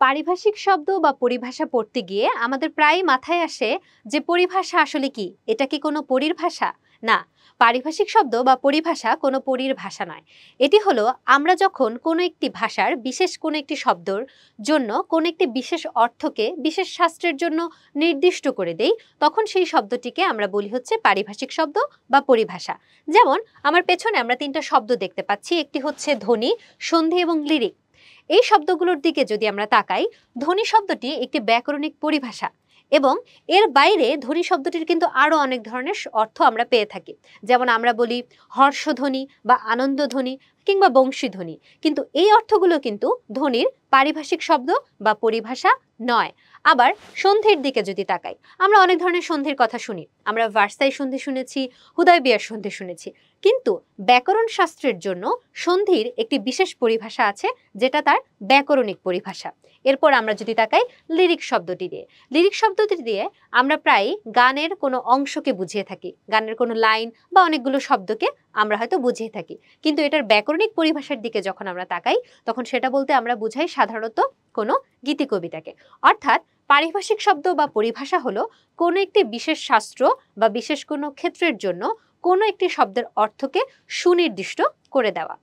পারিভাষিক শব্দ বা পরিভাষা পড়তে গিয়ে আমাদের প্রায়ই মাথায় আসে যে পরিভাষা আসলে কি, এটা কি কোনো পরীর ভাষা? না, পারিভাষিক শব্দ বা পরিভাষা কোনো পরীর ভাষা নয়। এটি হলো আমরা যখন কোনো একটি ভাষার বিশেষ কোনো একটি শব্দর জন্য কোনো একটি বিশেষ অর্থকে বিশেষ শাস্ত্রের জন্য নির্দিষ্ট করে দেই, তখন সেই শব্দটিকে আমরা বলি হচ্ছে পারিভাষিক শব্দ বা পরিভাষা। যেমন আমার পেছনে আমরা তিনটা শব্দ দেখতে পাচ্ছি, একটি হচ্ছে ধ্বনি, সন্ধি এবং লিরিক। এই শব্দগুলোর দিকে যদি আমরা তাকাই, ধ্বনি শব্দটি একটি ব্যাকরণিক পরিভাষা এবং এর বাইরে ধ্বনি শব্দটির কিন্তু আরো অনেক ধরনের অর্থ আমরা পেয়ে থাকি। যেমন আমরা বলি হর্ষধ্বনি বা আনন্দধ্বনি কিংবা বংশীধ্বনি, কিন্তু এই অর্থগুলো কিন্তু ধ্বনির পারিভাষিক শব্দ বা পরিভাষা নয়। আবার সন্ধির দিকে যদি তাকাই, আমরা অনেক ধরনের সন্ধির কথা শুনি। আমরা ভার্সাই সন্ধি শুনেছি, হুদায়বিয়ার সন্ধি শুনেছি, কিন্তু ব্যাকরণ শাস্ত্রের জন্য সন্ধির একটি বিশেষ পরিভাষা আছে, যেটা তার ব্যাকরণিক পরিভাষা। এরপর আমরা যদি তাকাই লিরিক শব্দটি দিয়ে, লিরিক শব্দটি দিয়ে আমরা প্রায় গানের কোনো অংশকে বুঝিয়ে থাকি, গানের কোনো লাইন বা অনেকগুলো শব্দকে আমরা হয়তো বুঝিয়ে থাকি, কিন্তু এটার ব্যাকরণিক পরিভাষার দিকে যখন আমরা তাকাই, তখন সেটা বলতে আমরা বুঝাই সাধারণত কোনো গীতি কবিতাকে। অর্থাৎ পারিভাষিক শব্দ বা পরিভাষা হলো কোনো একটি বিশেষ শাস্ত্র বা বিশেষ কোনো ক্ষেত্রের জন্য কোনো একটি শব্দের অর্থকে সুনির্দিষ্ট করে দেওয়া।